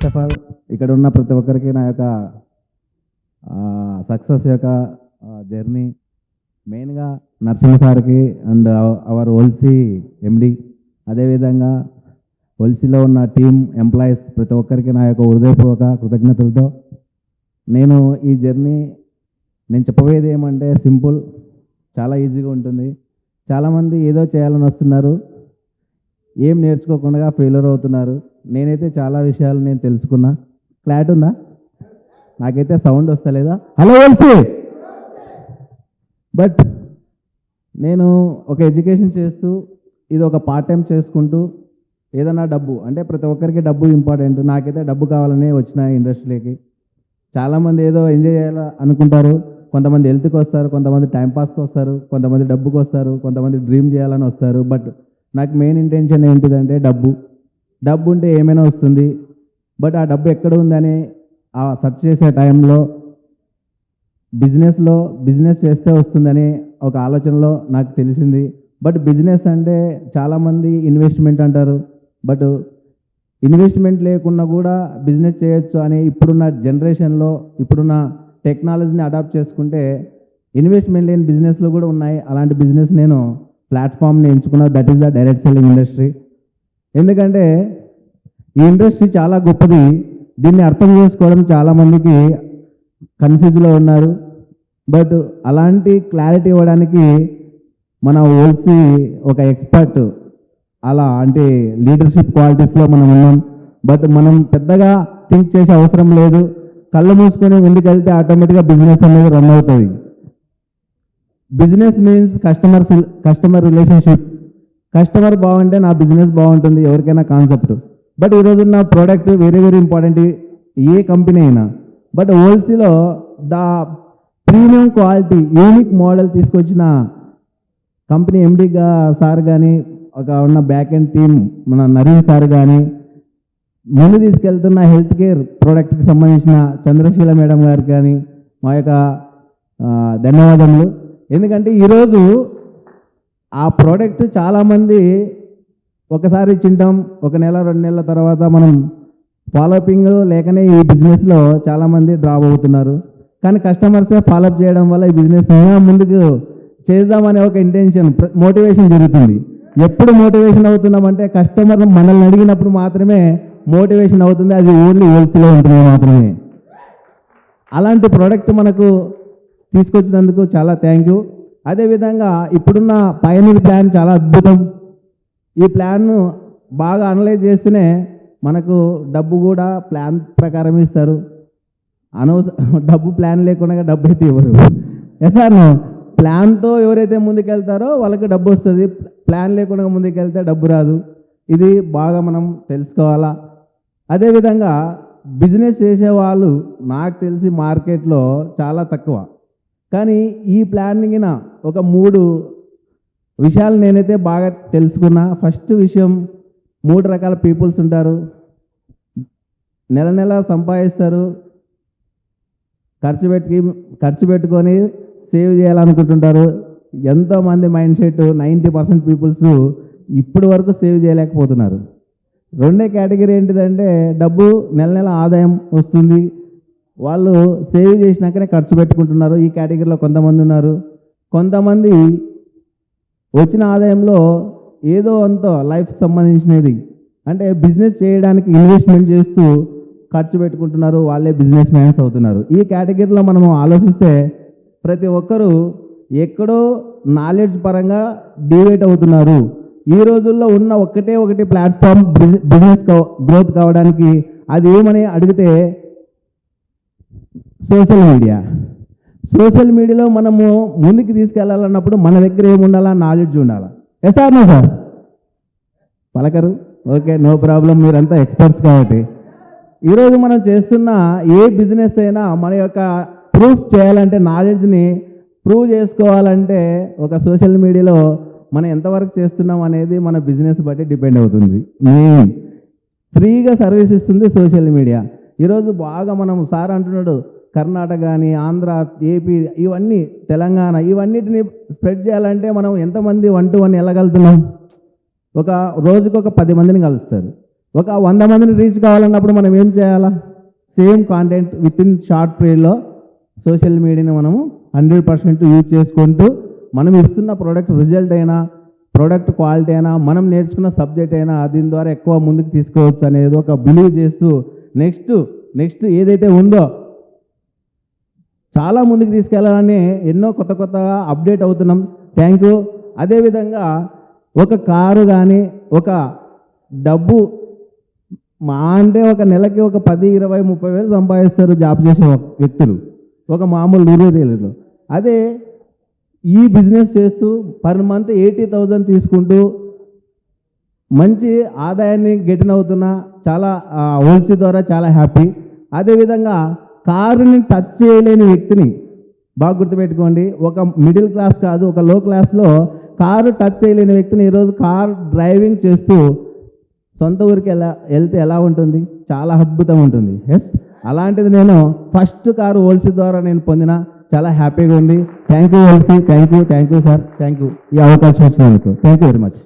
First of all ఇక్కడ ఉన్న ప్రతి ఒక్కరికి నా యొక్క సక్సెస్ యొక్క జర్నీ మెయిన్గా నరసింహ సార్కి అండ్ అవర్ ఓల్సీ ఎండి, అదేవిధంగా ఓల్సీలో ఉన్న టీమ్ ఎంప్లాయీస్ ప్రతి ఒక్కరికి నా యొక్క హృదయపూర్వక కృతజ్ఞతలతో నేను ఈ జర్నీ నేను చెప్పబోయేది ఏమంటే సింపుల్, చాలా ఈజీగా ఉంటుంది. చాలామంది ఏదో చేయాలని వస్తున్నారు, ఏం నేర్చుకోకుండా ఫెయిల్యూర్ అవుతున్నారు. నేనైతే చాలా విషయాలు నేను తెలుసుకున్నా. క్లారిటీ ఉందా? నాకైతే సౌండ్ వస్తలేదా? హలో ఓల్సీ. బట్ నేను ఒక ఎడ్యుకేషన్ చేస్తూ ఇది ఒక పార్ట్ టైం చేసుకుంటూ ఏదైనా డబ్బు అంటే ప్రతి ఒక్కరికి డబ్బు ఇంపార్టెంట్. నాకైతే డబ్బు కావాలని వచ్చిన ఇండస్ట్రీకి. చాలామంది ఏదో ఎంజాయ్ చేయాలి అనుకుంటారు, కొంతమంది హెల్త్కి వస్తారు, కొంతమంది టైంపాస్కి వస్తారు, కొంతమంది డబ్బుకి వస్తారు, కొంతమంది డ్రీమ్ చేయాలని వస్తారు. బట్ నాకు మెయిన్ ఇంటెన్షన్ ఏంటిదంటే డబ్బు ఉంటే ఏమైనా వస్తుంది. బట్ ఆ డబ్బు ఎక్కడ ఉందని ఆ సెర్చ్ చేసే టైంలో బిజినెస్ చేస్తే వస్తుందని ఒక ఆలోచనలో నాకు తెలిసింది. బట్ బిజినెస్ అంటే చాలామంది ఇన్వెస్ట్మెంట్ అంటారు, బట్ ఇన్వెస్ట్మెంట్ లేకుండా కూడా బిజినెస్ చేయొచ్చు అని ఇప్పుడున్న జనరేషన్లో ఇప్పుడున్న టెక్నాలజీని అడాప్ట్ చేసుకుంటే ఇన్వెస్ట్మెంట్ లేని బిజినెస్లు కూడా ఉన్నాయి. అలాంటి బిజినెస్ నేను ప్లాట్ఫామ్ని ఎంచుకున్నా, that is the direct selling industry. ఎందుకంటే ఈ ఇండస్ట్రీ చాలా గొప్పది. దీన్ని అర్థం చేసుకోవడం చాలామందికి కన్ఫ్యూజ్లో ఉన్నారు. బట్ అలాంటి క్లారిటీ ఇవ్వడానికి మన ఓల్సీ ఒక ఎక్స్పర్ట్, అలా అంటే లీడర్షిప్ క్వాలిటీస్లో మనం ఉన్నాం. బట్ మనం పెద్దగా థింక్ చేసే అవసరం లేదు. కళ్ళు మూసుకొని ముందుకెళ్తే ఆటోమేటిక్గా బిజినెస్ అనేది రన్ అవుతుంది. Business means customer relationship. Customer బాగుంటే నా బిజినెస్ బాగుంటుంది, ఎవరికైనా కాన్సెప్ట్. బట్ ఈరోజు నా ప్రోడక్ట్ వెరీ వెరీ ఇంపార్టెంట్, ఏ కంపెనీ అయినా. బట్ హోల్సేల్లో the premium quality unique model తీసుకొచ్చిన కంపెనీ ఎండి సార్ కానీ, ఒక ఉన్న బ్యాక్ ఎండ్ టీమ్ మన నరీన్ సార్ కానీ, ముందు తీసుకెళ్తున్న హెల్త్ కేర్ ప్రోడక్ట్కి సంబంధించిన చంద్రశీల మేడం గారికి కానీ మా యొక్క ధన్యవాదములు. ఎందుకంటే ఈరోజు ఆ ప్రోడక్ట్ చాలామంది ఒకసారి చింటాం, ఒక నెల 2 నెలల తర్వాత మనం ఫాలోపింగ్ లేకనే ఈ బిజినెస్లో చాలామంది డ్రాప్ అవుతున్నారు. కానీ కస్టమర్సే ఫాలోఅప్ చేయడం వల్ల ఈ బిజినెస్ ముందుకు చేద్దామనే ఒక ఇంటెన్షన్, మోటివేషన్ జరుగుతుంది. ఎప్పుడు మోటివేషన్ అవుతున్నామంటే కస్టమర్ మనల్ని అడిగినప్పుడు మాత్రమే మోటివేషన్ అవుతుంది. అది ఓన్లీ హోల్సేల్లో ఉంటుంది మాత్రమే. అలాంటి ప్రోడక్ట్ మనకు తీసుకొచ్చినందుకు చాలా థ్యాంక్ యూ. అదేవిధంగా ఇప్పుడున్న పయనీర్ ప్లాన్ చాలా అద్భుతం. ఈ ప్లాన్ను బాగా అనలైజ్ చేస్తేనే మనకు డబ్బు కూడా ప్లాన్ ప్రకారం ఇస్తారు. డబ్బు ప్లాన్ లేకుండా డబ్బు అయితే ఇవ్వరు. సార్ ప్లాన్తో ఎవరైతే ముందుకెళ్తారో వాళ్ళకి డబ్బు వస్తుంది, ప్లాన్ లేకుండా ముందుకెళ్తే డబ్బు రాదు. ఇది బాగా మనం తెలుసుకోవాలా. అదేవిధంగా బిజినెస్ చేసేవాళ్ళు నాకు తెలిసి మార్కెట్లో చాలా తక్కువ. కానీ ఈ ప్లానింగ్న ఒక 3 విషయాలు నేనైతే బాగా తెలుసుకున్నా. ఫస్ట్ విషయం, 3 రకాల పీపుల్స్ ఉంటారు. నెల సంపాదిస్తారు, ఖర్చు పెట్టుకొని సేవ్ చేయాలనుకుంటుంటారు. ఎంతోమంది మైండ్ సెట్ 90% పీపుల్స్ ఇప్పటి వరకు సేవ్ చేయలేకపోతున్నారు. రెండో కేటగిరీ ఏంటిదంటే డబ్బు నెల ఆదాయం వస్తుంది, వాళ్ళు సేవ్ చేసినాకనే ఖర్చు పెట్టుకుంటున్నారు. ఈ కేటగిరీలో కొంతమంది ఉన్నారు. కొంతమంది వచ్చిన ఆదాయంలో ఏదో అంత లైఫ్కి సంబంధించినది అంటే బిజినెస్ చేయడానికి ఇన్వెస్ట్మెంట్ చేస్తూ ఖర్చు పెట్టుకుంటున్నారు, వాళ్ళే బిజినెస్ మ్యాన్స్ అవుతున్నారు. ఈ కేటగిరీలో మనం ఆలోచిస్తే ప్రతి ఒక్కరూ ఎక్కడో నాలెడ్జ్ పరంగా డివైట్ అవుతున్నారు. ఈ రోజుల్లో ఉన్న ఒకటి ప్లాట్ఫామ్ బిజినెస్ గ్రోత్ కావడానికి, అది ఏమని అడిగితే సోషల్ మీడియాలో మనము ముందుకు తీసుకెళ్ళాలన్నప్పుడు మన దగ్గర ఏముండాలా? నాలెడ్జ్ ఉండాలా. సార్ నో సార్ పలకరు, ఓకే, నో ప్రాబ్లం, మీరంతా ఎక్స్పర్ట్స్ కాబట్టి. ఈరోజు మనం చేస్తున్న ఏ బిజినెస్ అయినా మన యొక్క ప్రూఫ్ చేయాలంటే, నాలెడ్జ్ని ప్రూవ్ చేసుకోవాలంటే ఒక సోషల్ మీడియాలో మనం ఎంతవరకు చేస్తున్నాం అనేది మన బిజినెస్ బట్టి డిపెండ్ అవుతుంది. ఫ్రీగా సర్వీస్ ఇస్తుంది సోషల్ మీడియా. ఈరోజు బాగా మనం సార్ అంటున్నాడు, కర్ణాటక కానీ, ఆంధ్ర, ఏపీ, ఇవన్నీ తెలంగాణ, ఇవన్నిటిని స్ప్రెడ్ చేయాలంటే మనం ఎంతమంది 1 to 1 వెళ్ళగలుగుతున్నాం? ఒక రోజుకు ఒక 10 మందిని కలుస్తారు. ఒక 100 మందిని రీచ్ కావాలన్నప్పుడు మనం ఏం చేయాలా? Same content with in short పీరియడ్లో సోషల్ మీడియాని మనము 100% యూజ్ చేసుకుంటూ మనం ఇస్తున్న ప్రోడక్ట్ రిజల్ట్ అయినా, ప్రోడక్ట్ క్వాలిటీ అయినా, మనం నేర్చుకున్న సబ్జెక్ట్ అయినా దీని ద్వారా ఎక్కువ ముందుకు తీసుకోవచ్చు అనేది ఒక బిలీవ్ చేస్తూ నెక్స్ట్ ఏదైతే ఉందో చాలా ముందుకు తీసుకెళ్ళాలని ఎన్నో కొత్తగా అప్డేట్ అవుతున్నాం. Thank you. అదేవిధంగా ఒక కారు కానీ, ఒక డబ్బు మా అంటే ఒక నెలకి ఒక 10, 20, 30 వేలు సంపాదిస్తారు జాబ్ చేసే వ్యక్తులు ఒక మామూలు రూరల్. అదే ఈ బిజినెస్ చేస్తూ పర్ మంత్ 80,000 తీసుకుంటూ మంచి ఆదాయాన్ని గెటిన్ అవుతున్నా చాలా హోల్సీ ద్వారా చాలా హ్యాపీ. అదేవిధంగా కారుని టచ్ చేయలేని వ్యక్తిని బాగా గుర్తుపెట్టుకోండి, ఒక మిడిల్ క్లాస్ కాదు, ఒక లో క్లాస్లో కారు టచ్ చేయలేని వ్యక్తిని ఈరోజు కార్ డ్రైవింగ్ చేస్తూ సొంత ఊరికి వెళ్తే ఎలా ఉంటుంది? చాలా అద్భుతం ఉంటుంది. ఎస్, అలాంటిది నేను ఫస్ట్ కారు హోల్సీ ద్వారా నేను పొందిన, చాలా హ్యాపీగా ఉంది. థ్యాంక్ యూ హోల్సీ, thank you sir, thank you ఈ అవకాశం ఇచ్చినందుకు. Thank you very much.